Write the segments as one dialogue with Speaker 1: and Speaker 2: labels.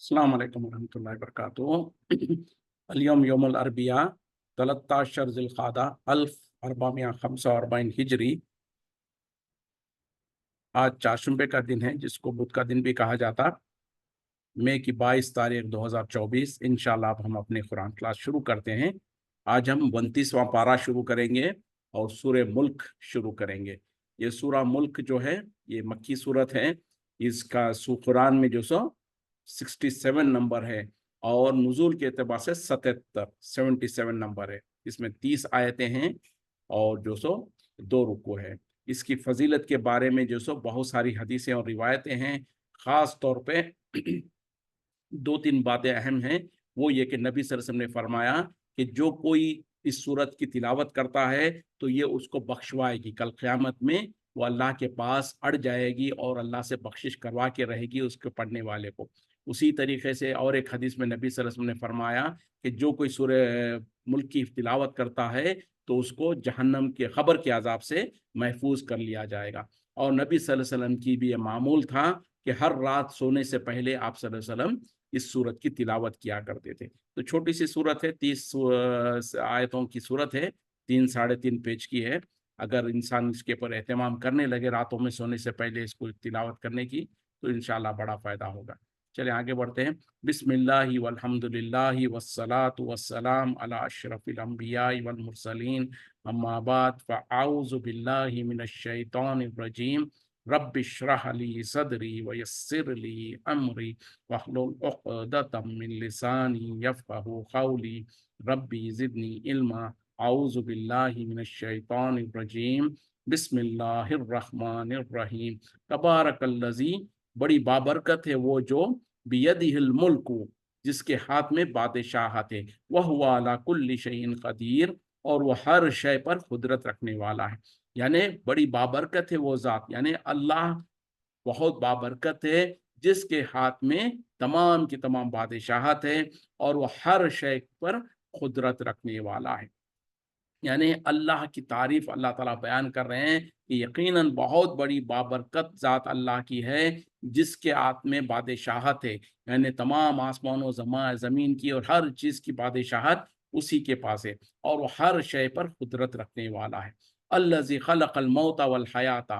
Speaker 1: अस्सलाम वालेकुम रहमतुल्लाहि वबरकातुहू। अल-यौम यौमुल अरबिया 13 ज़िलक़ादा 1445 हिजरी। आज चाशुंबे का दिन है, जिसको बुध का दिन भी कहा जाता। मई की 22 तारीख 2024। इंशाल्लाह अब हम अपने कुरान क्लास शुरू करते हैं। आज हम 29वां पारा शुरू करेंगे और सूरह मुल्क शुरू करेंगे। ये सूरह मुल्क जो है ये मक्की सूरत है। इसका कुरान में जो 67 नंबर है और नुज़ूल के एतबार से 77 नंबर है। इसमें 30 आयतें हैं और जो 2 रुकू है। इसकी फजीलत के बारे में जो बहुत सारी हदीसें और रिवायतें हैं। ख़ास तौर पे 2-3 बातें अहम हैं। वो ये कि नबी सल्लल्लाहु अलैहि वसल्लम ने फरमाया कि जो कोई इस सूरत की तिलावत करता है तो ये उसको बख्शवाएगी। कल क़यामत में वो अल्लाह के पास अड़ जाएगी और अल्लाह से बख्शिश करवा के रहेगी उसके पढ़ने वाले को। उसी तरीके से और एक हदीस में नबी सल्लल्लाहु अलैहि वसल्लम ने फरमाया कि जो कोई सूरह मुल्क की तिलावत करता है तो उसको जहन्नम के ख़बर के अज़ाब से महफूज कर लिया जाएगा। और नबी सल्लल्लाहु अलैहि वसल्लम की भी ये मामूल था कि हर रात सोने से पहले आप सल्लल्लाहु अलैहि वसल्लम इस सूरत की तिलावत किया करते थे। तो छोटी सी सूरत है, 30 आयतों की सूरत है, 3 साढ़े 3 पेज की है। अगर इंसान इसके ऊपर एहतमाम करने लगे रातों में सोने से पहले इसको तिलावत करने की, तो इंशाल्लाह बड़ा फ़ायदा होगा। चलिए आगे बढ़ते हैं। बिस्मिल्लाहि वल्हम्दुलिल्लाहि वस्सलातु वस्सलाम अला अशरफिल अंबियाइ वल मुरसलीन, अम्मा बाद फ़अऊज़ु बिल्लाहि मिनश शैतानिर रजीम। रब्बिश्रह ली सदरी वयस्सिर ली अमरी वहलुल उक़दतम मिन लिसानी यफ़क़हू क़ौली रब्बी ज़िदनी इल्मा। अऊज़ु बिल्लाहि मिनश शैतानिर रजीम। बिस्मिल्लाहिर रहमानिर रहीम। तबारकल्लज़ी, बड़ी बाबरकत है वो जो बियदिहिल मुल्कु, जिसके हाथ में बादशाहत है। वह हुवा अला कुल्ली शैइन क़दीर, और वह हर शय पर कुदरत रखने वाला है। यानी बड़ी बाबरकत है वो ज़ात, यानी अल्लाह बहुत बाबरकत है जिसके हाथ में तमाम की तमाम बादशाहत है और वह हर शय पर कुदरत रखने वाला है। यानी अल्लाह की तारीफ अल्लाह ताला बयान कर रहे हैं कि यकीनन बहुत बड़ी बाबरकत ज़ात अल्लाह की है जिसके हाथ में बादशाहत है। यानी तमाम आसमान व ज़मीन की और हर चीज़ की बादशाहत उसी के पास है और वह हर शय पर कुदरत रखने वाला है। अल्लज़ी खलक़ल मौता वल हयाता,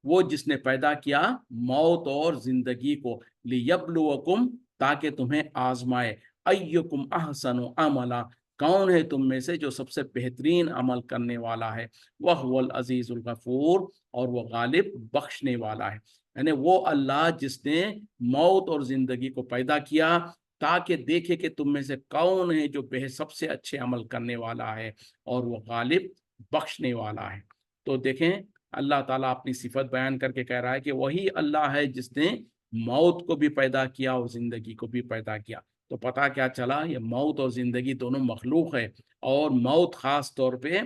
Speaker 1: वो जिसने पैदा किया मौत और जिंदगी को, लियब्लुवकुम, ताकि तुम्हें आजमाए, अय्युकुम अहसनु अमला, कौन है तुम में से जो सबसे बेहतरीन अमल करने वाला है। वह हुवल अजीजुल गफूर, और वह गालिब बख्शने वाला है। यानी वो अल्लाह जिसने मौत और जिंदगी को पैदा किया ताकि देखे कि तुम में से कौन है जो सबसे अच्छे अमल करने वाला है, और वह गालिब बख्शने वाला है। तो देखें, अल्लाह ताला अपनी सिफत बयान करके कह रहा है कि वही अल्लाह है जिसने मौत को भी पैदा किया और ज़िंदगी को भी पैदा किया। तो पता क्या चला, ये मौत और ज़िंदगी दोनों मखलूक है। और मौत ख़ास तौर पे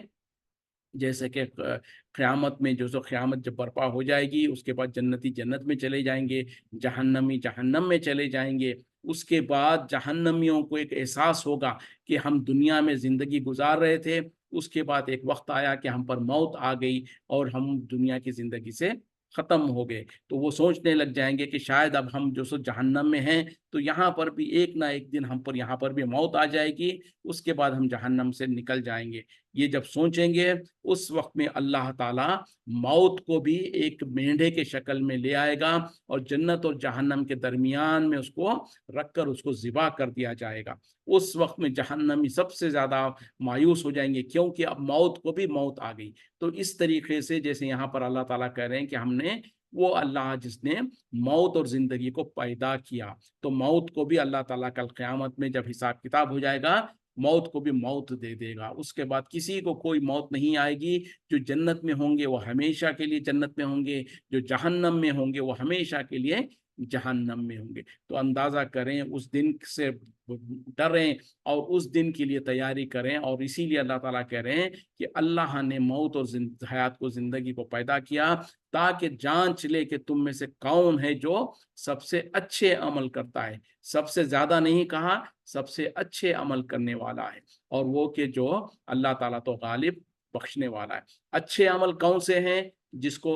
Speaker 1: जैसे कि क़यामत में जो क़यामत जब बर्पा हो जाएगी, उसके बाद जन्नती जन्नत में चले जाएंगे, जहन्नमी जहन्नम में चले जाएंगे। उसके बाद जहन्नमियों को एक एहसास होगा कि हम दुनिया में ज़िंदगी गुजार रहे थे, उसके बाद एक वक्त आया कि हम पर मौत आ गई और हम दुनिया की ज़िंदगी से ख़त्म हो गए। तो वो सोचने लग जाएंगे कि शायद अब हम जो जहन्नम में हैं, तो यहाँ पर भी एक ना एक दिन हम पर यहाँ पर भी मौत आ जाएगी, उसके बाद हम जहन्नम से निकल जाएंगे। ये जब सोचेंगे, उस वक्त में अल्लाह ताला मौत को भी एक मेंढे के शक्ल में ले आएगा और जन्नत और जहन्नम के दरमियान में उसको रखकर उसको ज़िबा कर दिया जाएगा। उस वक्त में जहन्नमी सबसे ज़्यादा मायूस हो जाएंगे, क्योंकि अब मौत को भी मौत आ गई। तो इस तरीके से जैसे यहाँ पर अल्लाह ताला कह रहे हैं कि हमने वो अल्लाह जिसने मौत और ज़िंदगी को पैदा किया, तो मौत को भी अल्लाह ताला कल क़यामत में जब हिसाब किताब हो जाएगा, मौत को भी मौत दे देगा। उसके बाद किसी को कोई मौत नहीं आएगी। जो जन्नत में होंगे वो हमेशा के लिए जन्नत में होंगे, जो जहन्नम में होंगे वो हमेशा के लिए जहन्नम में होंगे। तो अंदाज़ा करें, उस दिन से डरें और उस दिन के लिए तैयारी करें। और इसीलिए अल्लाह ताला कह रहे हैं कि अल्लाह ने मौत और हयात को, ज़िंदगी को पैदा किया ताकि जांच ले कि तुम में से कौन है जो सबसे अच्छे अमल करता है। सबसे ज़्यादा नहीं कहा, सबसे अच्छे अमल करने वाला है। और वो कि जो अल्लाह ताला तो गालिब बख्शने वाला है। अच्छे अमल कौन से हैं? जिसको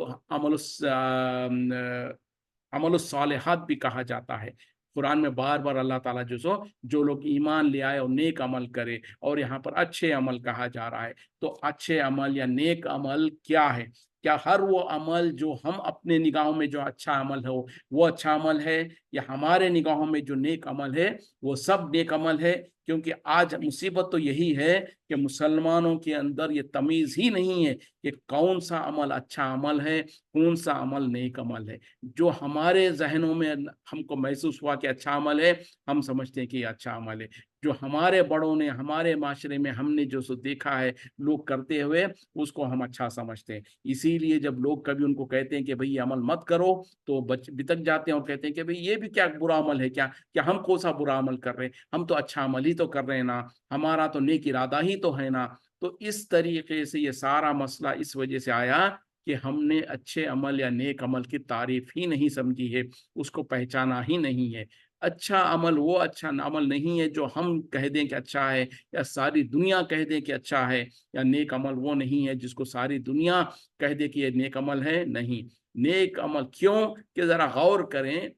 Speaker 1: अमलुस सालिहात भी कहा जाता है। कुरान में बार बार अल्लाह ताला जो लोग ईमान ले आए और नेक अमल करे, और यहाँ पर अच्छे अमल कहा जा रहा है। तो अच्छे अमल या नेक अमल क्या है? क्या हर वो अमल जो हम अपने निगाहों में जो अच्छा अमल हो वो अच्छा अमल है, या हमारे निगाहों में जो नेक अमल है वो सब नेक अमल है? क्योंकि आज मुसीबत तो यही है कि मुसलमानों के अंदर ये तमीज़ ही नहीं है कि कौन सा अमल अच्छा अमल है, कौन सा अमल नेक अमल है। जो हमारे जहनों में हमको महसूस हुआ कि अच्छा अमल है, हम समझते हैं कि ये अच्छा अमल है। जो हमारे बड़ों ने, हमारे माशरे में हमने जो सो देखा है लोग करते हुए, उसको हम अच्छा समझते हैं। इसीलिए जब लोग कभी उनको कहते हैं कि भाई ये अमल मत करो, तो बितक जाते हैं और कहते हैं कि भाई ये भी क्या बुरा अमल है, क्या क्या हम कौन सा बुरा अमल कर रहे हैं, हम तो अच्छा अमल ही तो कर रहे हैं ना, हमारा तो नेक इरादा ही तो है ना। तो इस तरीके से ये सारा मसला इस वजह से आया कि हमने अच्छे अमल या नेक अमल की तारीफ ही नहीं समझी है, उसको पहचाना ही नहीं है। अच्छा अमल वो अच्छा अमल नहीं है जो हम कह दें कि अच्छा है, या सारी दुनिया कह दे कि अच्छा है। या नेक अमल वो नहीं है जिसको सारी दुनिया कह दे कि ये नेक अमल है। नहीं, नेक अमल क्यों, कि जरा गौर करें।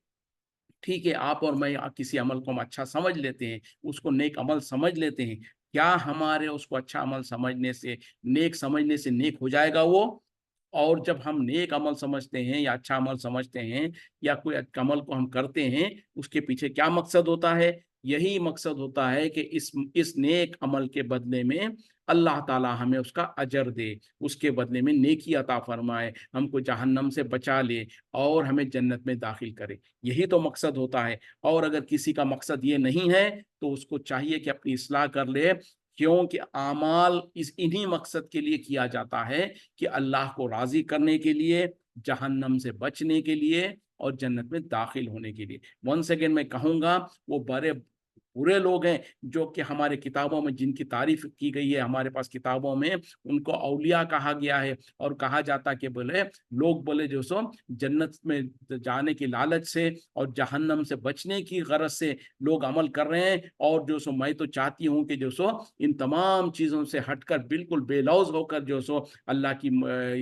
Speaker 1: ठीक है, आप और मैं किसी अमल को हम अच्छा समझ लेते हैं, उसको नेक अमल समझ लेते हैं। क्या हमारे उसको अच्छा अमल समझने से, नेक समझने से नेक हो जाएगा वो? और जब हम नेक अमल समझते हैं या अच्छा अमल समझते हैं, या कोई अमल को हम करते हैं, उसके पीछे क्या मकसद होता है? यही मकसद होता है कि इस नेक अमल के बदले में अल्लाह ताला हमें उसका अजर दे, उसके बदले में नेकी अता फरमाए, हमको जहन्नम से बचा ले और हमें जन्नत में दाखिल करे। यही तो मकसद होता है। और अगर किसी का मकसद ये नहीं है, तो उसको चाहिए कि अपनी इस्लाह कर ले, क्योंकि आमाल इस इन्हीं मकसद के लिए किया जाता है कि अल्लाह को राज़ी करने के लिए, जहन्नम से बचने के लिए और जन्नत में दाखिल होने के लिए। वंस अगेन मैं कहूँगा, वो बड़े बुरे लोग हैं जो कि हमारे किताबों में जिनकी तारीफ की गई है, हमारे पास किताबों में उनको औलिया कहा गया है, और कहा जाता कि बोले लोग बोले जो सो जन्नत में जाने की लालच से और जहन्नम से बचने की गरज से लोग अमल कर रहे हैं, और जो सो मैं तो चाहती हूँ कि जो सो इन तमाम चीज़ों से हटकर बिल्कुल बेलौज होकर जो सो अल्लाह की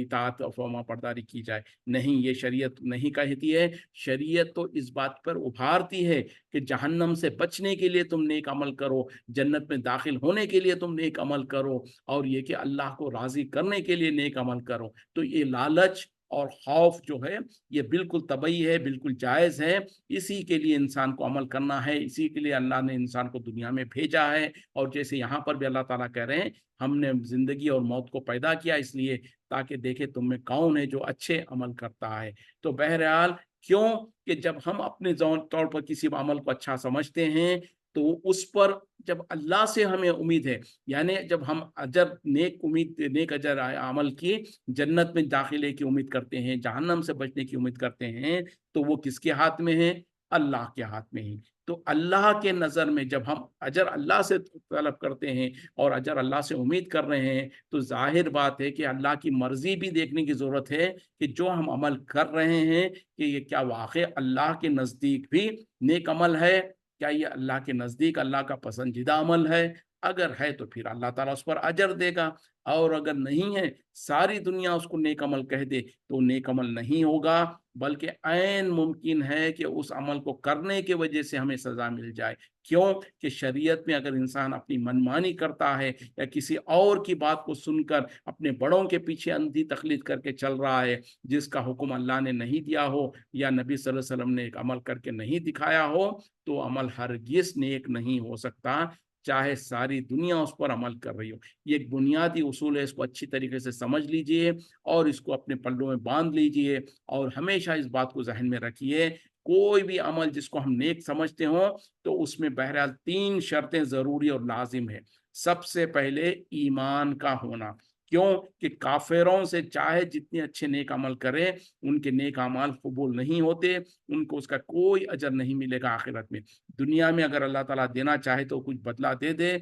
Speaker 1: इताअत और फर्मा बरदारी की जाए। नहीं, ये शरीयत नहीं कहती है। शरीयत तो इस बात पर उभारती है कि जहन्नम से बचने के लिए तुम नेक अमल करो, जन्नत में दाखिल होने के लिए तुम नेक अमल करो, और ये कि अल्लाह को राज़ी करने के लिए नेक अमल करो। तो ये लालच और खौफ जो है, ये बिल्कुल तबई है, बिल्कुल जायज़ है। इसी के लिए इंसान को अमल करना है, इसी के लिए अल्लाह ने इंसान को दुनिया में भेजा है। और जैसे यहाँ पर भी अल्लाह ताला कह रहे हैं, हमने ज़िंदगी और मौत को पैदा किया इसलिए ताकि देखे तुम में कौन है जो अच्छे अमल करता है। तो बहरहाल क्यों, कि जब हम अपने तौर पर किसी अमल को अच्छा समझते हैं, तो उस पर जब अल्लाह से हमें उम्मीद है, यानी जब हम अजर नेक अजर अमल की जन्नत में दाखिले की उम्मीद करते हैं, जहन्नम से बचने की उम्मीद करते हैं, तो वो किसके हाथ में है? अल्लाह के हाथ में ही। तो अल्लाह के नज़र में जब हम अजर अल्लाह से तलब करते हैं और अजर अल्लाह से उम्मीद कर रहे हैं, तो ज़ाहिर बात है कि अल्लाह की मर्ज़ी भी देखने की ज़रूरत है कि जो हम अमल कर रहे हैं, कि ये क्या वाक़ई अल्लाह के नज़दीक भी नेक अमल है? क्या ये अल्लाह के नज़दीक अल्लाह का पसंदीदा अमल है? अगर है तो फिर अल्लाह ताला उस पर अजर देगा, और अगर नहीं है, सारी दुनिया उसको नेक अमल कह दे, तो नेक अमल नहीं होगा, बल्कि ऐन मुमकिन है कि उस अमल को करने की वजह से हमें सज़ा मिल जाए। क्यों? कि शरीयत में अगर इंसान अपनी मनमानी करता है, या किसी और की बात को सुनकर अपने बड़ों के पीछे अंधी तकलीद करके चल रहा है, जिसका हुक्म अल्लाह ने नहीं दिया हो या नबी सल्लल्लाहु अलैहि वसल्लम ने एक अमल करके नहीं दिखाया हो, तो अमल हरगिज़ नेक नहीं हो सकता, चाहे सारी दुनिया उस पर अमल कर रही हो। ये एक बुनियादी उसूल है, इसको अच्छी तरीके से समझ लीजिए और इसको अपने पल्लों में बांध लीजिए, और हमेशा इस बात को ज़हन में रखिए, कोई भी अमल जिसको हम नेक समझते हों, तो उसमें बहरहाल 3 शर्तें ज़रूरी और लाज़िम है। सबसे पहले ईमान का होना। क्यों? कि काफ़िरों से चाहे जितने अच्छे नेक अमल करें, उनके नेक अमाल कबूल नहीं होते, उनको उसका कोई अजर नहीं मिलेगा आखिरत में। दुनिया में अगर अल्लाह ताला देना चाहे तो कुछ बदला दे दे,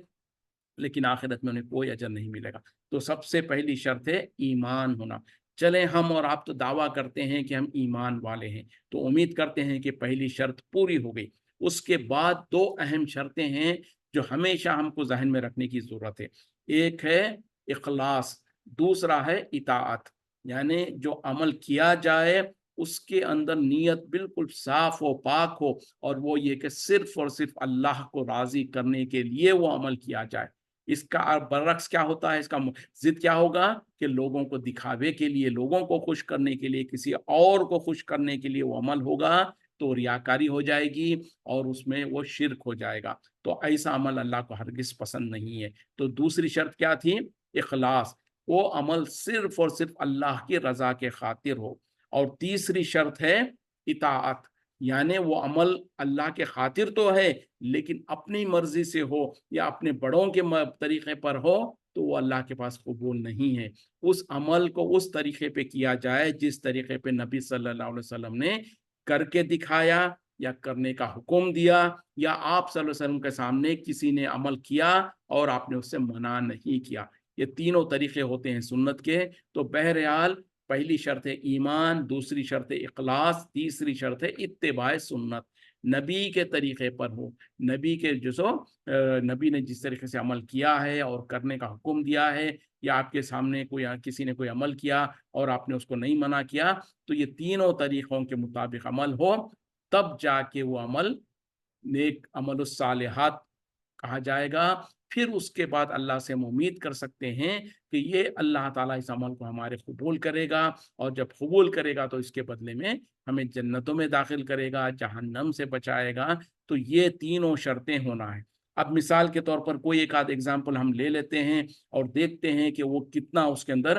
Speaker 1: लेकिन आखिरत में उन्हें कोई अजर नहीं मिलेगा। तो सबसे पहली शर्त है ईमान होना। चलें, हम और आप तो दावा करते हैं कि हम ईमान वाले हैं, तो उम्मीद करते हैं कि पहली शर्त पूरी हो गई। उसके बाद 2 अहम शर्तें हैं जो हमेशा हमको ज़हन में रखने की ज़रूरत है। एक है इखलास, दूसरा है इताअत। यानी जो अमल किया जाए اس کے اندر نیت بالکل صاف ہو، پاک ہو، اور وہ یہ کہ صرف اور صرف اللہ کو راضی کرنے کے لیے وہ عمل کیا جائے۔ اس کا برعکس کیا ہوتا ہے، اس کا ضد کیا ہوگا کہ لوگوں کو دکھاوے کے لیے، لوگوں کو خوش کرنے کے لیے، کسی اور کو خوش کرنے کے لیے وہ عمل ہوگا تو ریاکاری ہو جائے گی اور اس میں وہ شرک ہو جائے گا۔ تو ایسا عمل اللہ کو ہرگز پسند نہیں ہے۔ تو دوسری شرط کیا تھی؟ اخلاص، وہ عمل صرف اور صرف اللہ کی رضا کے خاطر ہو۔ اور تیسری شرط ہے اطاعت، یعنی وہ عمل اللہ کے خاطر تو ہے لیکن اپنی مرضی سے ہو یا اپنے بڑوں کے طریقے پر ہو تو وہ اللہ کے پاس قبول نہیں ہے۔ اس عمل کو اس طریقے پہ کیا جائے جس طریقے پہ نبی صلی اللہ علیہ وسلم نے کر کے دکھایا یا کرنے کا حکم دیا، یا آپ صلی اللہ علیہ وسلم کے سامنے کسی نے عمل کیا اور آپ نے اس سے منع نہیں کیا۔ یہ تینوں طریقے ہوتے ہیں سنت کے۔ تو بہرحال پہلی شرط ہے ایمان، دوسری شرط ہے اخلاص، تیسری شرط ہے اتباع سنت، نبی کے طریقے پر ہو، نبی کے نبی نے جس طریقے سے عمل کیا ہے اور کرنے کا حکم دیا ہے، یا آپ کے سامنے کسی نے کوئی عمل کیا اور آپ نے اس کو نہیں منع کیا، تو یہ تینوں طریقوں کے مطابق عمل ہو، تب جا کے وہ عمل نیک عمل الصالحات کہا جائے گا۔ پھر اس کے بعد اللہ سے ہم امید کر سکتے ہیں کہ یہ اللہ تعالیٰ اس عمل کو ہمارے قبول کرے گا، اور جب قبول کرے گا تو اس کے بدلے میں ہمیں جنتوں میں داخل کرے گا، جہنم سے بچائے گا۔ تو یہ تینوں شرطیں ہونا ہے۔ اب مثال کے طور پر کوئی ایک آدھ ایگزامپل ہم لے لیتے ہیں اور دیکھتے ہیں کہ وہ کتنا اس کے اندر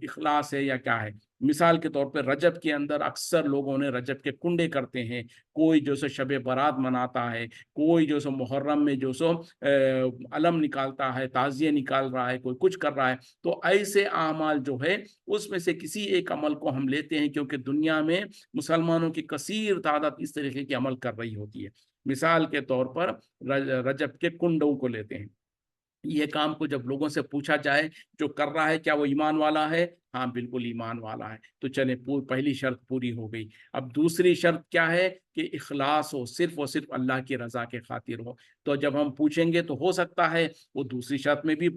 Speaker 1: اخلاص ہے یا کیا ہے۔ مثال کے طور پر رجب کے اندر اکثر لوگوں نے رجب کے کنڈے کرتے ہیں، کوئی جو سو شب برات مناتا ہے، کوئی جو سو محرم میں جو سو علم نکالتا ہے، تعزیہ نکال رہا ہے، کوئی کچھ کر رہا ہے۔ تو ایسے اعمال جو ہے اس میں سے کسی ایک عمل کو ہم لیتے ہیں، کیونکہ دنیا میں مسلمانوں کی کثیر تعداد اس طریقے کے عمل کر رہی ہوتی ہے۔ مثال کے طور پر رجب کے کنڈوں کو لیتے ہیں۔ یہ کام کو جب لوگوں سے پوچھا جائے جو کر رہا ہے کیا وہ ایمان والا ہے؟ ہاں بالکل ایمان والا ہے، تو چلے پہلی شرط پوری ہو گئی۔ اب دوسری شرط کیا ہے کہ اخلاص ہو، صرف اور صرف اللہ کی رضا کے خاطر ہو۔ تو جب ہم پوچھیں گے تو ہو سکتا ہے وہ دوسری شرط میں بھی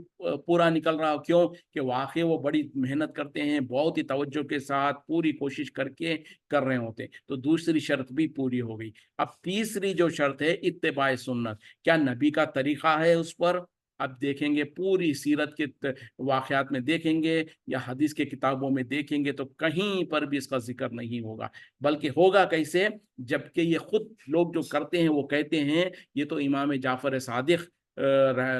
Speaker 1: پورا نکل رہا ہو، کیوں کہ واقعی وہ بڑی محنت کرتے ہیں، بہت ہی توجہ کے ساتھ پوری کوشش کر کے کر رہے ہوتے ہیں، تو دوسری شرط بھی پوری ہو گئی۔ اب تیسری جو شرط ہے اتباع سنت، کیا نبی کا طریقہ ہے اس پر؟ اب دیکھیں گے پوری سیرت کے واقعات میں دیکھیں گے یا حدیث کے کتابوں میں دیکھیں گے تو کہیں پر بھی اس کا ذکر نہیں ہوگا، بلکہ ہوگا کیسے؟ جبکہ یہ خود لوگ جو کرتے ہیں وہ کہتے ہیں یہ تو امام جعفر صادق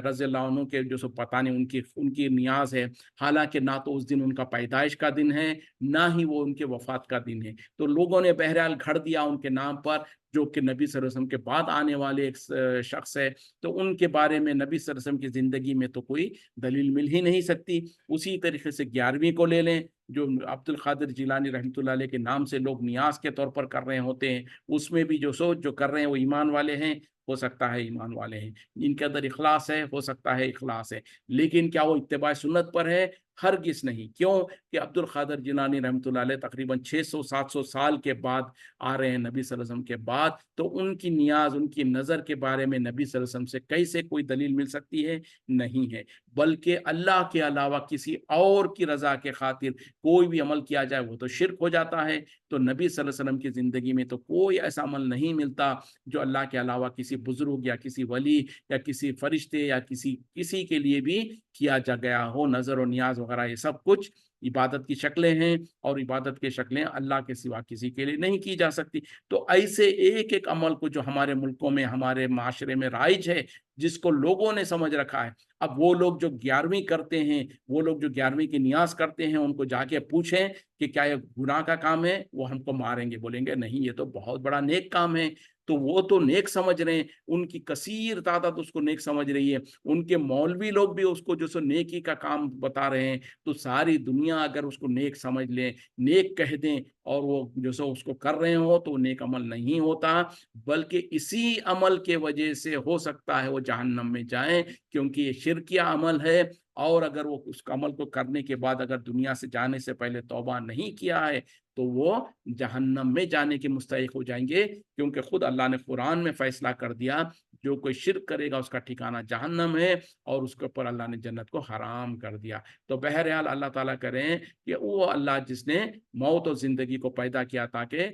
Speaker 1: رضی اللہ عنہ کے جو سو پتہ نہیں ان کی نیاز ہے، حالانکہ نہ تو اس دن ان کا پیدائش کا دن ہے نہ ہی وہ ان کے وفات کا دن ہے۔ تو لوگوں نے بہرحال گھڑ دیا ان کے نام پر، جو کہ نبی صلی اللہ علیہ وسلم کے بعد آنے والے ایک شخص ہے، تو ان کے بارے میں نبی صلی اللہ علیہ وسلم کی زندگی میں تو کوئی دلیل مل ہی نہیں سکتی۔ اسی طریقے سے 11ویں کو لے لیں، جو عبد القادر جیلانی رحمۃ اللہ علیہ کے نام سے لوگ نیاز کے طور پر کر رہے ہوتے ہیں، اس میں بھی جو کر رہے ہیں وہ ایمان والے ہیں، ہو سکتا ہے ایمان والے ہیں، ان کے اندر اخلاص ہے، ہو سکتا ہے اخلاص ہے، لیکن کیا وہ اتباع سنت پر ہے؟ ہرگز نہیں۔ کیوں کہ عبد القادر جیلانی رحمۃ اللہ علیہ تقریباً 600-700 سال کے بعد آ رہے ہیں نبی صلی اللہ علیہ وسلم کے بعد، تو ان کی نیاز، ان کی نظر کے بارے میں نبی صلی اللہ علیہ وسلم سے کیسے کوئی دلیل مل سکتی ہے؟ نہیں ہے، بلکہ اللہ کے علاوہ کسی اور کی رضا کے خاطر کوئی بھی عمل کیا جائے وہ تو شرک ہو جاتا ہے۔ تو نبی صلی اللہ علیہ وسلم کی زندگی میں تو کوئی ایسا عمل نہیں ملتا جو اللہ کے علاوہ کسی بزرگ یا کسی ولی یا کسی فرشتے یا کسی کے لیے بھی کیا جا گیا ہو۔ نظر و نیاز وغیرہ یہ سب کچھ عبادت کی شکلیں ہیں، اور عبادت کی شکلیں اللہ کے سوا کسی کے لیے نہیں کی جا سکتی۔ تو ایسے ایک ایک عمل کو جو ہمارے ملکوں میں، ہمارے معاشرے میں رائج ہے، جس کو لوگوں نے سمجھ رکھا ہے، اب وہ لوگ جو 11ویں کرتے ہیں، وہ لوگ جو 11ویں کی نیاز کرتے ہیں، ان کو جا کے پوچھیں کہ کیا یہ گناہ کا کام ہے، وہ ہم کو ماریں گے، بولیں گے نہیں یہ تو بہت بڑا نیک کام ہے۔ تو وہ تو نیک سمجھ رہے ہیں، ان کی کثیر تعداد اس کو نیک سمجھ رہی ہے، ان کے مولوی لوگ بھی اس کو جو سو نیکی کا کام بتا رہے ہیں۔ تو ساری دنیا اگر اس کو نیک سمجھ لیں، نیک کہہ دیں، اور وہ جو سو اس کو کر رہے ہو، تو نیک عمل نہیں ہوتا، بلکہ اسی عمل کے وجہ سے ہو سکتا ہے وہ جہنم میں جائیں، کیونکہ یہ شرکیہ عمل ہے، اور اگر وہ اس عمل کو کرنے کے بعد اگر دنیا سے جانے سے پہلے توبہ نہیں کیا ہے تو وہ جہنم میں جانے کے مستحق ہو جائیں گے، کیونکہ خود اللہ نے قرآن میں فیصلہ کر دیا जो कोई शिर्क करेगा उसका ठिकाना जहन्नम है, और उसके ऊपर अल्लाह ने जन्नत को हराम कर दिया। तो बहरहाल अल्लाह ताला करें कि वो अल्लाह जिसने मौत और ज़िंदगी को पैदा किया ताकि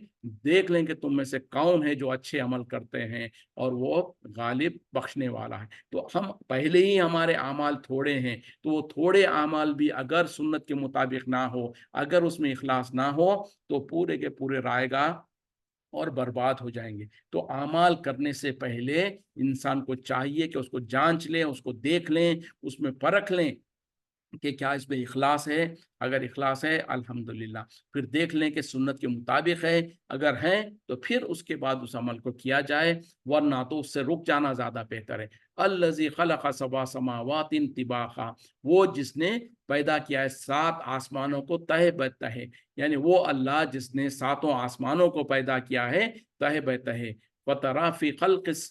Speaker 1: देख लें कि तुम में से कौन है जो अच्छे अमल करते हैं, और वो गालिब बख्शने वाला है। तो हम पहले ही हमारे आमाल थोड़े हैं, तो वो थोड़े आमाल भी अगर सुन्नत के मुताबिक ना हो, अगर उसमें इखलास ना हो, तो पूरे के पूरे रायगा और बर्बाद हो जाएंगे। तो आमाल करने से पहले इंसान को चाहिए कि उसको जांच लें, उसको देख लें, उसमें परख लें कि क्या इसमें इखलास है। अगर इखलास है अल्हम्दुलिल्लाह, फिर देख लें कि सुन्नत के मुताबिक है, अगर है तो फिर उसके बाद उस अमल को किया जाए, वरना तो उससे रुक जाना ज़्यादा बेहतर है। अल्लज़ी खलक़ सबअ समावातिन तिबाक़ा, वो जिसने पैदा किया है 7 आसमानों को तहे बतहे, यानी वो अल्लाह जिसने 7 आसमानों को पैदा किया है तहे बतहे। वतरा फ़ी ख़ल्क़िस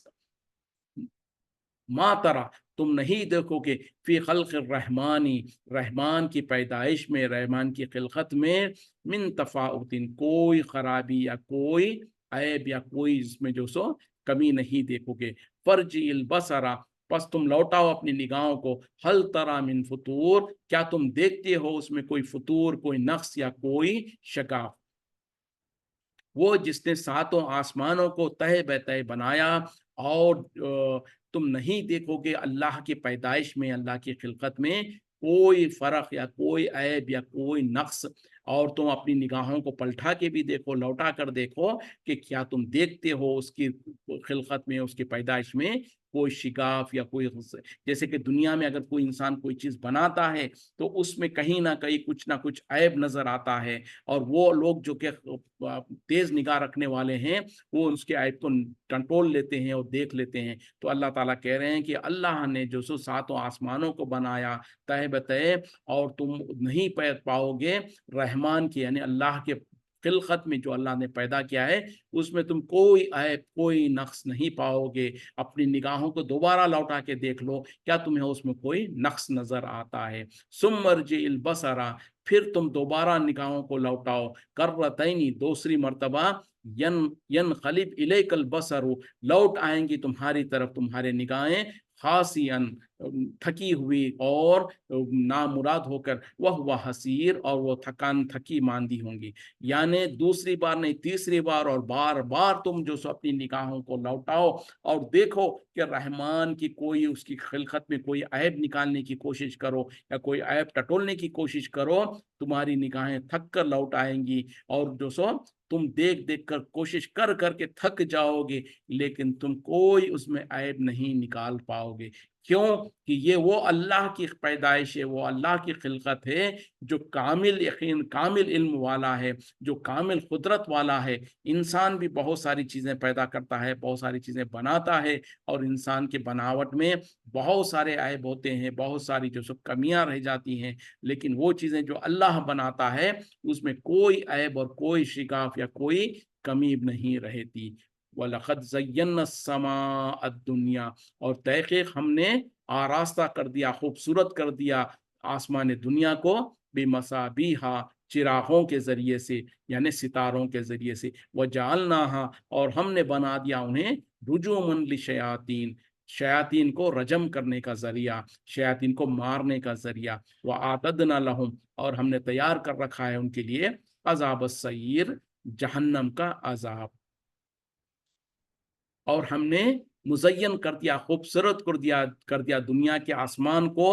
Speaker 1: मा तरा, तुम नहीं देखोगे फी खल्क़ रहमानी, रहमान की पैदाइश में, रहमान की खिलकत में, मिन तफाउतिन, कोई खराबी या कोई ऐब या कोई इसमें जो सो कमी नहीं देखोगे। फर्जिल बसरा, बस तुम लौटाओ अपनी निगाहों को, हल तरा मिन फतूर, क्या तुम देखते हो उसमें कोई फतूर, कोई नक्स या कोई शकाफ। वो जिसने 7 आसमानों को तहे बतहे बनाया, और तुम नहीं देखोगे अल्लाह की पैदाइश में, अल्लाह की खिलकत में कोई फर्क या कोई ऐब या कोई नक्स। और तुम अपनी निगाहों को पलटा के भी देखो, लौटा कर देखो कि क्या तुम देखते हो उसकी खिलकत में, उसकी पैदाइश में कोई शिगाफ या कोई जैसे कि दुनिया में अगर कोई इंसान कोई चीज़ बनाता है तो उसमें कहीं ना कुछ ऐब नज़र आता है, और वो लोग जो कि तेज़ निगाह रखने वाले हैं वो उसके ऐब को टटोल लेते हैं और देख लेते हैं। तो अल्लाह ताला कह रहे हैं कि अल्लाह ने जो सो 7 आसमानों को बनाया तहे बतहे, और तुम नहीं पाओगे रहमान की, यानी अल्लाह के खिलकत में जो अल्लाह ने पैदा किया है उसमें तुम कोई ऐब, कोई नक्स नहीं पाओगे। अपनी निगाहों को दोबारा लौटा के देख लो, क्या तुम्हें उसमें कोई नक्स नजर आता है। सुमरजिल बसरा, फिर तुम दोबारा निगाहों को लौटाओ, कर्रतैनी, दूसरी मर्तबा, यन यन खलिब इलेकल बसरु, लौट आएंगी तुम्हारी तरफ तुम्हारे निगाहें, खासियन, थकी हुई और नामुराद होकर, वह हसीर, और वो थकान थकी मांदी होंगी। यानी दूसरी बार नहीं, तीसरी बार और बार बार तुम जो सो अपनी निगाहों को लौटाओ और देखो कि रहमान की कोई उसकी खिलकत में कोई ऐब निकालने की कोशिश करो या कोई ऐब टटोलने की कोशिश करो, तुम्हारी निगाहें थक कर लौट आएंगी, और जो सो तुम देख देख कर कोशिश कर करके थक जाओगे, लेकिन तुम कोई उसमें ऐब नहीं निकाल पाओगे। क्यों? कि ये वो अल्लाह की पैदाइश है, वो अल्लाह की खिलकत है जो कामिल यकीन, कामिल इल्म वाला है, जो कामिल कुदरत वाला है। इंसान भी बहुत सारी चीज़ें पैदा करता है, बहुत सारी चीज़ें बनाता है, और इंसान की बनावट में बहुत सारे ऐब होते हैं, बहुत सारी जो सब कमियां रह जाती हैं, लेकिन वो चीज़ें जो अल्लाह बनाता है उसमें कोई ऐब और कोई शिकाफ या कोई कमी नहीं रहती। वलक़द ज़य्यना अस्समाअ दुनिया, और तहक़ीक़ हमने आरास्ता कर दिया, खूबसूरत कर दिया आसमान दुनिया को, बेमसाबीहा, चिरागों के ज़रिए से, यानी सितारों के ज़रिए से, वजअलनाहा, और हमने बना दिया उन्हें, रुजूमन लिशयातीन, शयातीन को रजम करने का ज़रिया, शयातीन को मारने का ज़रिया, व आतदना लहुम, और हमने तैयार कर रखा है उनके लिए, अज़ाब अस्सईर, जहन्नम का अज़ाब। और हमने मुज़य्यन कर दिया, खूबसूरत कर दिया दुनिया के आसमान को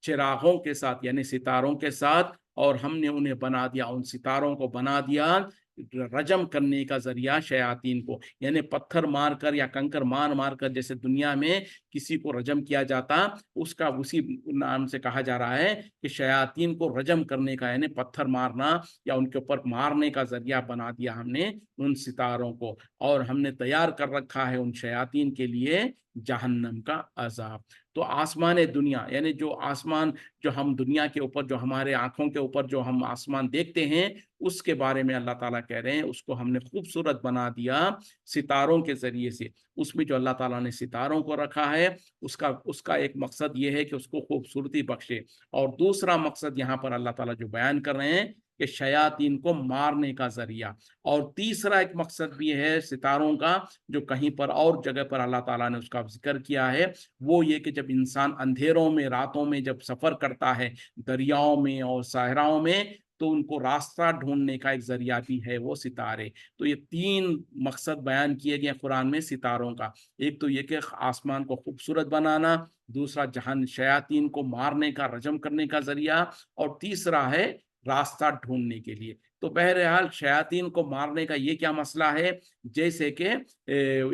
Speaker 1: चिरागों के साथ, यानी सितारों के साथ, और हमने उन्हें बना दिया, उन सितारों को बना दिया रजम करने का जरिया शयातीन को, यानी पत्थर मार कर या कंकर मार मार कर जैसे दुनिया में किसी को रजम किया जाता, उसका उसी नाम से कहा जा रहा है कि शयातीन को रजम करने का, यानी पत्थर मारना या उनके ऊपर मारने का जरिया बना दिया हमने उन सितारों को। और हमने तैयार कर रखा है उन शयातीन के लिए जहन्नम का अजाब। तो आसमान दुनिया, यानी जो आसमान, जो हम दुनिया के ऊपर, जो हमारे आंखों के ऊपर जो हम आसमान देखते हैं, उसके बारे में अल्लाह ताला कह रहे हैं उसको हमने खूबसूरत बना दिया सितारों के जरिए से। उसमें जो अल्लाह ताला ने सितारों को रखा है, उसका उसका एक मकसद ये है कि उसको खूबसूरती बख्शे, और दूसरा मकसद यहाँ पर अल्लाह ताला जो बयान कर रहे हैं कि शयातीन को मारने का जरिया। और तीसरा एक मकसद भी है सितारों का, जो कहीं पर और जगह पर अल्लाह ताला ने उसका जिक्र किया है, वो ये कि जब इंसान अंधेरों में, रातों में जब सफ़र करता है दरियाओं में और सहराओं में, तो उनको रास्ता ढूंढने का एक जरिया भी है वो सितारे। तो ये तीन मकसद बयान किए गए कुरान में सितारों का। एक तो ये कि आसमान को खूबसूरत बनाना, दूसरा जहान शयातीन को मारने का, रजम करने का जरिया, और तीसरा है रास्ता ढूंढने के लिए। तो बहरहाल शयातीन को मारने का ये क्या मसला है, जैसे कि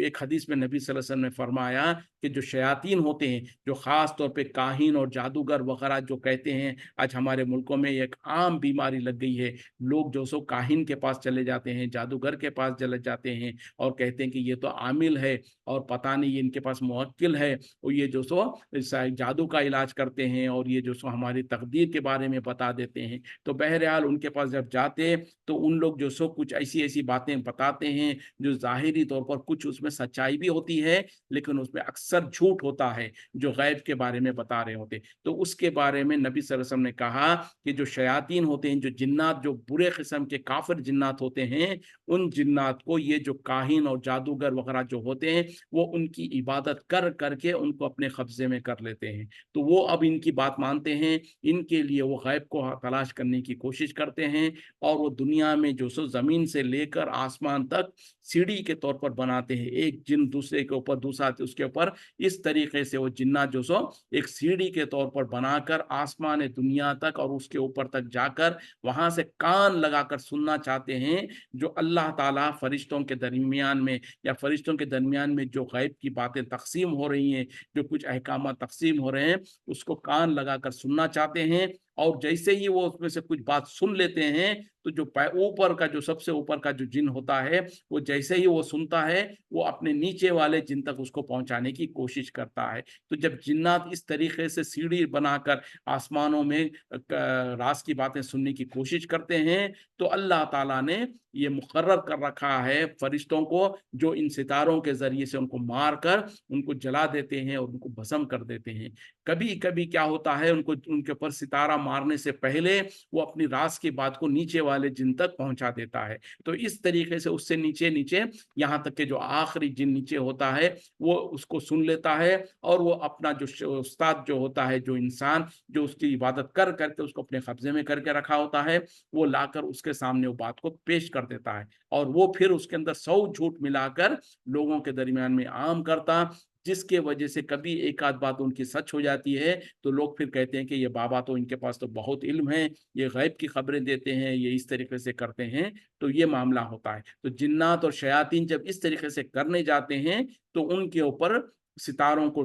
Speaker 1: एक हदीस में नबी सल्लल्लाहु अलैहि वसल्लम ने फरमाया कि जो शयातीन होते हैं, जो ख़ास तौर पे काहिन और जादूगर वगैरह जो कहते हैं, आज हमारे मुल्कों में एक आम बीमारी लग गई है। लोग जो सो काहिन के पास चले जाते हैं, जादूगर के पास चले जाते हैं और कहते हैं कि ये तो आमिल है और पता नहीं ये इनके पास मुवक्किल है, और ये जो सो जादू का इलाज करते हैं और ये जो सो हमारी तकदीर के बारे में बता देते हैं। तो बहरहाल उनके पास जब जाते तो उन लोग जो सो कुछ ऐसी ऐसी बातें बताते हैं जो ज़ाहिरी तौर पर कुछ उसमें सच्चाई भी होती है, लेकिन उसमें अक्सर झूठ होता है जो गैब के बारे में बता रहे होते। तो उसके बारे में नबी सल्लल्लाहु अलैहि वसल्लम ने कहा कि जो शयातीन होते हैं, जो जिन्नात, जो बुरे किस्म के काफिर जिन्नात होते हैं, उन जिन्नात को ये जो काहिन और जादूगर वगैरह जो होते हैं, वो उनकी इबादत कर करके उनको अपने कब्जे में कर लेते हैं। तो वो अब इनकी बात मानते हैं, इनके लिए वो गैब को तलाश करने की कोशिश करते हैं, और वो दुनिया में जो सो ज़मीन से लेकर आसमान तक सीढ़ी के तौर पर बनाते हैं, एक जिन दूसरे के ऊपर, दूसरा उसके ऊपर, इस तरीके से वो जिन्नात जो सो एक सीढ़ी के तौर पर बनाकर आसमान दुनिया तक और उसके ऊपर तक जाकर वहां से कान लगाकर सुनना चाहते हैं, जो अल्लाह ताला फरिश्तों के दरमियान में या फरिश्तों के दरमियान में जो गैब की बातें तकसीम हो रही हैं, जो कुछ अहकाम तकसीम हो रहे हैं, उसको कान लगाकर सुनना चाहते हैं। और जैसे ही वो उसमें से कुछ बात सुन लेते हैं, तो जो ऊपर का, जो सबसे ऊपर का जो जिन होता है, वो जैसे ही वो सुनता है, वो अपने नीचे वाले जिन तक उसको पहुंचाने की कोशिश करता है। तो जब जिन्नात इस तरीके से सीढ़ी बनाकर आसमानों में राज की बातें सुनने की कोशिश करते हैं, तो अल्लाह ताला ने ये मुकर्रर कर रखा है फरिश्तों को, जो इन सितारों के जरिए से उनको मार कर उनको जला देते हैं और उनको भस्म कर देते हैं। कभी कभी क्या होता है, उनको उनके ऊपर सितारा मारने से पहले वो अपनी राज की बात को नीचे वाले जिन तक पहुंचा देता है। तो इस तरीके से उससे नीचे नीचे, यहाँ तक कि जो आखिरी जिन नीचे होता है, वो उसको सुन लेता है, और वो अपना जो उस्ताद जो होता है, जो इंसान जो उसकी इबादत कर करके उसको अपने कब्जे में करके रखा होता है, वो लाकर उसके सामने वो बात को पेश कर देता है, और वो फिर उसके अंदर 100 झूठ मिलाकर लोगों के दरमियान में आम करता, जिसके वजह से कभी एक आध बात उनकी सच हो जाती है, तो लोग फिर कहते हैं कि ये बाबा तो, इनके पास तो बहुत इल्म है, ये गैब की खबरें देते हैं, ये इस तरीके से करते हैं। तो ये मामला होता है। तो जिन्नात और शयातीन जब इस तरीके से करने जाते हैं, तो उनके ऊपर सितारों को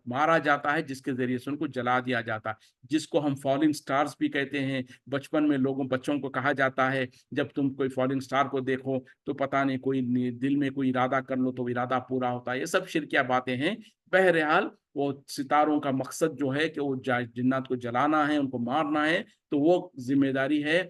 Speaker 1: मारा जाता है, जिसके जरिए से उनको जला दिया जाता है, जिसको हम फॉलिंग स्टार्स भी कहते हैं। बचपन में बच्चों को कहा जाता है, जब तुम कोई फॉलिंग स्टार को देखो तो पता नहीं, कोई दिल में कोई इरादा कर लो तो इरादा पूरा होता है। ये सब शिरकिया बातें हैं। बहरहाल वो सितारों का मकसद जो है कि वो जिन्नात को जलाना है, उनको मारना है, तो वो जिम्मेदारी है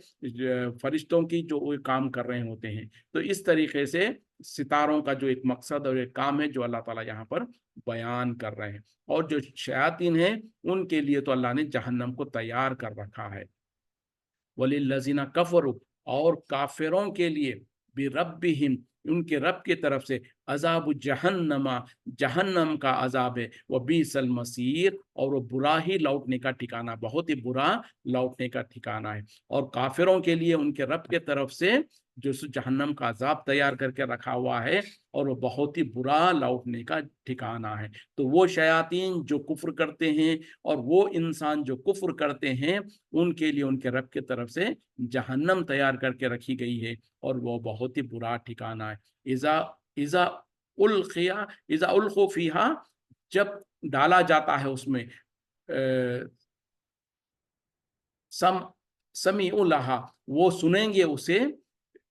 Speaker 1: फरिश्तों की, जो वो काम कर रहे होते हैं। तो इस तरीके से सितारों का जो एक मकसद और एक काम है, जो अल्लाह ताला यहाँ पर बयान कर रहे हैं। और जो शयातीन हैं, उनके लिए तो अल्लाह ने जहन्नम को तैयार कर रखा है। वलिल्लज़ीना कफरू, और काफिरों के लिए, बिरब्बिहिम, उनके रब की तरफ से, अजाब जहन्नमा, जहन्नम का अजाब है, वह बीसल मसीर, और वो बुरा ही लौटने का ठिकाना, बहुत ही बुरा लौटने का ठिकाना है। और काफिरों के लिए उनके रब के तरफ से जो जहन्नम का अजाब तैयार करके रखा हुआ है, और वो बहुत ही बुरा लौटने का ठिकाना है। तो वो शयातीन जो कुफ्र करते हैं, और वो इंसान जो कुफ्र करते हैं, उनके लिए उनके रब की तरफ से जहन्नम तैयार करके रखी गई है, और वो बहुत ही बुरा ठिकाना है। इज़ा इज़ा इज़ा उल्क़ू फ़ीहा, जब डाला जाता है उसमें, सम समीउ लहा, वो सुनेंगे उसे,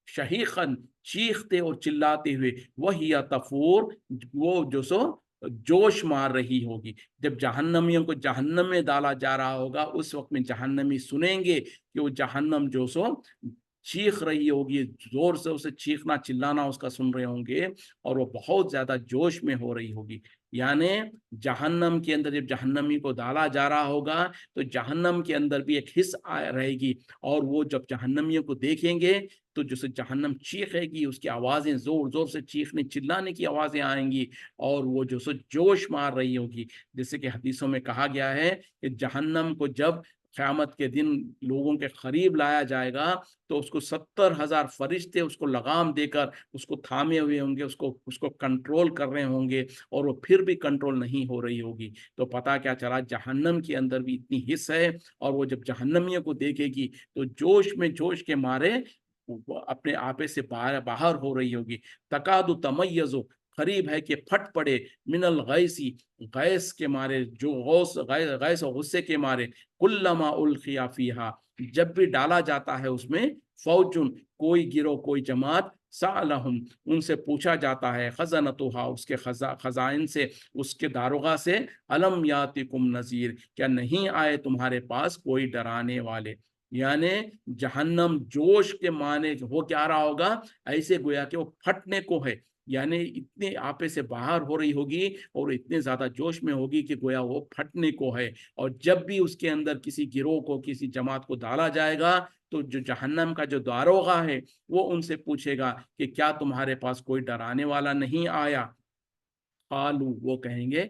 Speaker 1: शहीखन, चीखते और चिल्लाते हुए, वही तफूर, वो जो सो जोश मार रही होगी। जब जहन्नमियों को जहन्नम में डाला जा रहा होगा, उस वक्त में जहन्नमी सुनेंगे कि वो जहन्नम जो सो चीख रही होगी, जोर से उसे चीखना चिल्लाना उसका सुन रहे होंगे, और वो बहुत ज्यादा जोश में हो रही होगी। यानी जहन्नम के अंदर जब जहन्नमी को डाला जा रहा होगा तो जहन्नम के अंदर भी एक हिस्स रहेगी, और वो जब जहन्नमियों को देखेंगे तो जैसे जहन्नम चीखेगी, उसकी आवाज़ें ज़ोर ज़ोर से चीखने चिल्लाने की आवाज़ें आएंगी, और वो जो सो जोश मार रही होगी। जैसे कि हदीसों में कहा गया है कि जहन्नम को जब क़यामत के दिन लोगों के करीब लाया जाएगा तो उसको 70,000 फरिश्ते उसको लगाम देकर उसको थामे हुए होंगे, उसको उसको कंट्रोल कर रहे होंगे, और वो फिर भी कंट्रोल नहीं हो रही होगी। तो पता क्या चला, जहन्नम के अंदर भी इतनी हिस्स है, और वो जब जहन्नमियों को देखेगी तो जोश के मारे वो अपने आपे से बाहर बाहर हो रही होगी। तकादु तमय्यज़ु, करीब है कि फट पड़े, मिनल गैसी, गैस के मारे, जो गैस और गुस्से के मारे, कुल्लमा उल्किया फीहा, जब भी डाला जाता है उसमें, फौजुन, कोई गिरोह कोई जमात, सालहुम, उनसे पूछा जाता है, खज़नतुहा, उसके खजाइन से, उसके दारोगा से, अलम यातिकुम नज़ीर, क्या नहीं आए तुम्हारे पास कोई डराने वाले। यानी जहन्नम जोश के माने हो क्या रहा होगा, ऐसे गोया कि वो फटने को है, यानी इतने आपे से बाहर हो रही होगी और इतने ज्यादा जोश में होगी कि गोया वो फटने को है। और जब भी उसके अंदर किसी गिरोह को, किसी जमात को डाला जाएगा तो जो जहन्नम का जो दारोगा है वो उनसे पूछेगा कि क्या तुम्हारे पास कोई डराने वाला नहीं आया। कालू, वो कहेंगे,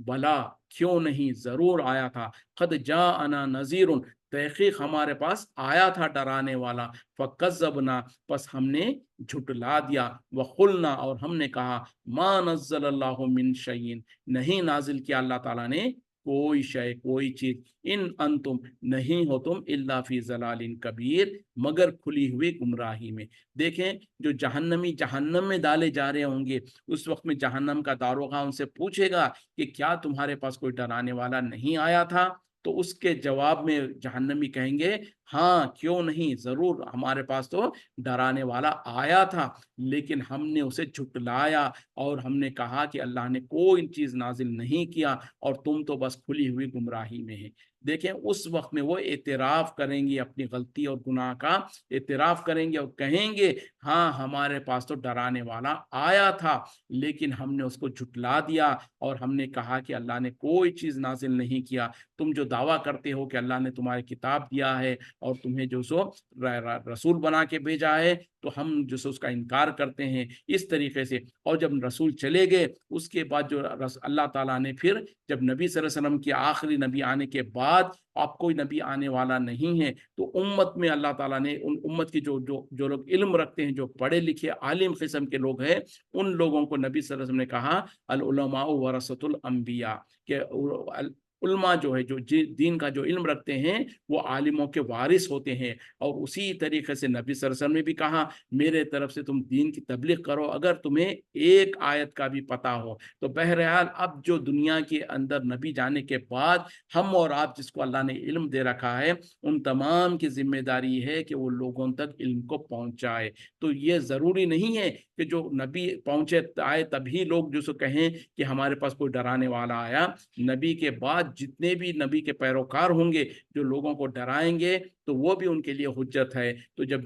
Speaker 1: भला, क्यों नहीं, जरूर आया था। कद जा अना नजीरुन, तहकीक हमारे पास आया था डराने वाला। फकज़्ज़बना, बस हमने झुटला दिया। वकुलना, और हमने कहा, मा नज़्ज़लल्लाहु मिन शैइन, नहीं नाजिल किया अल्लाह ताला ने कोई शय, कोई चीज। इन अंतुम, नहीं हो तुम, इल्ला फी ज़लालिन कबीर, मगर खुली हुई गुमराही में। देखें, जो जहन्नमी जहन्नम में डाले जा रहे होंगे, उस वक्त में जहन्नम का दारोगा उनसे पूछेगा कि क्या तुम्हारे पास कोई डराने वाला नहीं आया था। तो उसके जवाब में जहन्नमी कहेंगे, हाँ, क्यों नहीं, जरूर हमारे पास तो डराने वाला आया था, लेकिन हमने उसे झुटलाया, और हमने कहा कि अल्लाह ने कोई चीज नाजिल नहीं किया, और तुम तो बस खुली हुई गुमराही में है। देखें, उस वक्त में वो एतराफ करेंगे, अपनी गलती और गुनाह का एतराफ करेंगे और कहेंगे, हाँ, हमारे पास तो डराने वाला आया था, लेकिन हमने उसको झुटला दिया, और हमने कहा कि अल्लाह ने कोई चीज़ नाजिल नहीं किया। तुम जो दावा करते हो कि अल्लाह ने तुम्हारी किताब दिया है और तुम्हें जो सो रसूल बना के भेजा है, तो हम जो सो उसका इनकार करते हैं, इस तरीके से। और जब रसूल चले गए, उसके बाद जो अल्लाह ताला ने फिर, जब नबी सल्लल्लाहु अलैहि वसल्लम की आखिरी नबी आने के बाद अब कोई नबी आने वाला नहीं है, तो उम्मत में अल्लाह ताला ने उन उम्मत की जो जो जो लोग इल्म रखते हैं, जो पढ़े लिखे आलिम किस्म के लोग हैं, उन लोगों को नबी सल्लल्लाहु अलैहि वसल्लम ने कहा, अल उलमा वरसतुल अंबिया, के उलमा जो है, जो दीन का जो इल्म रखते हैं, वो आलिमों के वारिस होते हैं। और उसी तरीके से नबी सल्लल्लाहु अलैहि वसल्लम ने भी कहा, मेरे तरफ से तुम दीन की तबलीग करो, अगर तुम्हें एक आयत का भी पता हो। तो बहरहाल, अब जो दुनिया के अंदर नबी जाने के बाद हम और आप जिसको अल्लाह ने इल्म दे रखा है, उन तमाम की जिम्मेदारी है कि वो लोगों तक इल्म को पहुंचाए। तो ये ज़रूरी नहीं है कि जो नबी पहुंचे आए तभी लोग जो सो कहें कि हमारे पास कोई डराने वाला आया। नबी के बाद जितने भी नबी के पैरोकार होंगे, जो लोगों को डराएंगे, तो वो भी उनके लिए हुज्जत है। तो जब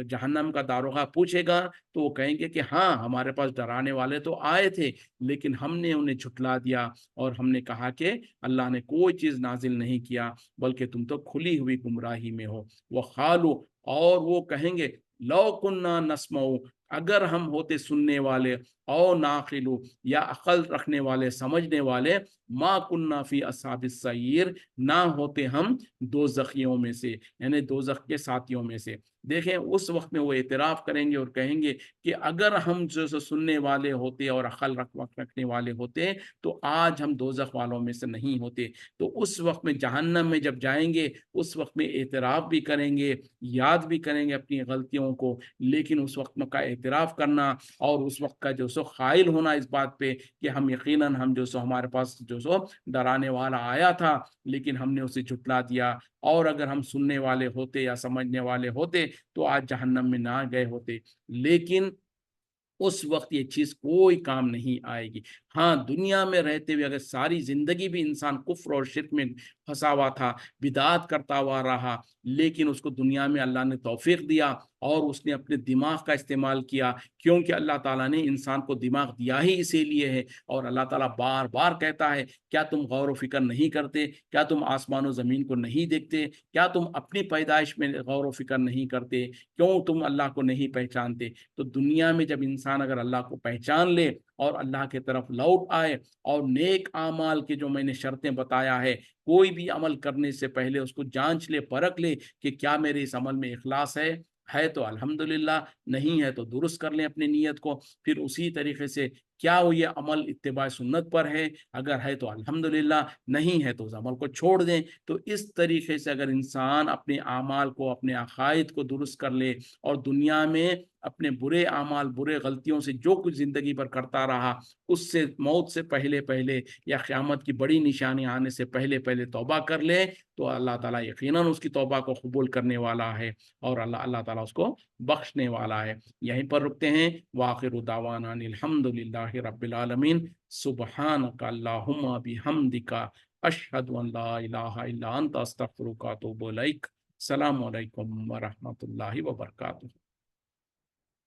Speaker 1: जहन्नम का दारोगा पूछेगा, तो वो कहेंगे कि हाँ, हमारे पास डराने वाले तो आए थे, लेकिन हमने उन्हें झुटला दिया, और हमने कहा कि अल्लाह ने कोई चीज़ नाजिल नहीं किया, बल्कि तुम तो खुली हुई गुमराही में हो। वो खालू, और वो कहेंगे, लौ कुन्ना नस्मऊ, अगर हम होते सुनने वाले, और नाखिलु, या अकल रखने वाले, समझने वाले, मा कुन्ना फी अस्हाबिस सईर, ना होते हम दो जखियों में से, यानी दो जख के साथियों में से। देखें, उस वक्त में वो एतराफ़ करेंगे और कहेंगे कि अगर हम जो सुनने वाले होते और अकल रखने वाले होते, तो आज हम दोज़ख वालों में से नहीं होते। तो उस वक्त में जहन्नम में जब जाएंगे, उस वक्त में एतराफ़ भी करेंगे, याद भी करेंगे अपनी गलतियों को, लेकिन उस वक्त में का एतराफ़ करना, और उस वक्त का जो सो क़ाइल होना इस बात पे कि हम यकीनन, हम जो सो हमारे पास जो सो डराने वाला आया था, लेकिन हमने उसे झुटला दिया, और अगर हम सुनने वाले होते या समझने वाले होते, तो आज जहन्नम में ना गए होते। लेकिन उस वक्त ये चीज कोई काम नहीं आएगी। हाँ, दुनिया में रहते हुए अगर सारी जिंदगी भी इंसान कुफ्र और शिर्क में پھنسا ہوا تھا، بدعات کرتا ہوا رہا، لیکن اس کو دنیا میں اللہ نے توفیق دیا اور اس نے اپنے دماغ کا استعمال کیا، کیونکہ اللہ تعالیٰ نے انسان کو دماغ دیا ہی اسی لیے ہے۔ اور اللہ تعالیٰ بار بار کہتا ہے کیا تم غور و فکر نہیں کرتے، کیا تم آسمان و زمین کو نہیں دیکھتے، کیا تم اپنی پیدائش میں غور و فکر نہیں کرتے، کیوں تم اللہ کو نہیں پہچانتے؟ تو دنیا میں جب انسان اگر اللہ کو پہچان لے اور اللہ کے طرف لوٹ آئے اور نیک اعمال کے جو میں نے شرطیں بتایا ہے، کوئی بھی عمل کرنے سے پہلے اس کو جانچ لے، پرکھ لے کہ کیا میرے اس عمل میں اخلاص ہے تو الحمدللہ، نہیں ہے تو درست کر لیں اپنی نیت کو۔ پھر اسی طریقے سے کیا وہ یہ عمل اتباع سنت پر ہے، اگر ہے تو الحمدللہ، نہیں ہے تو اس عمل کو چھوڑ دیں۔ تو اس طریقے سے اگر انسان اپنے اعمال کو، اپنے عقائد کو درست کر لے اور دنیا میں اپنے برے اعمال، برے غلطیوں سے جو کچھ زندگی پر کرتا رہا، اس سے موت سے پہلے پہلے یا قیامت کی بڑی نشانی آنے سے پہلے پہلے توبہ کر لے، تو اللہ تعالیٰ یقیناً اس کی توبہ کو قبول کرنے والا ہے اور اللہ تعالیٰ اس کو بخشنے والا ہے۔ یہیں پر رکتے ہیں۔ وآخر دعوانا ان الحمد للہ رب العالمین۔ سبحانک اللہم بحمدک، اشہد ان لا الہ الا انت، استغفرک و اتوب الیک۔ السلام علیکم ورحمۃ اللہ وبرکاتہ۔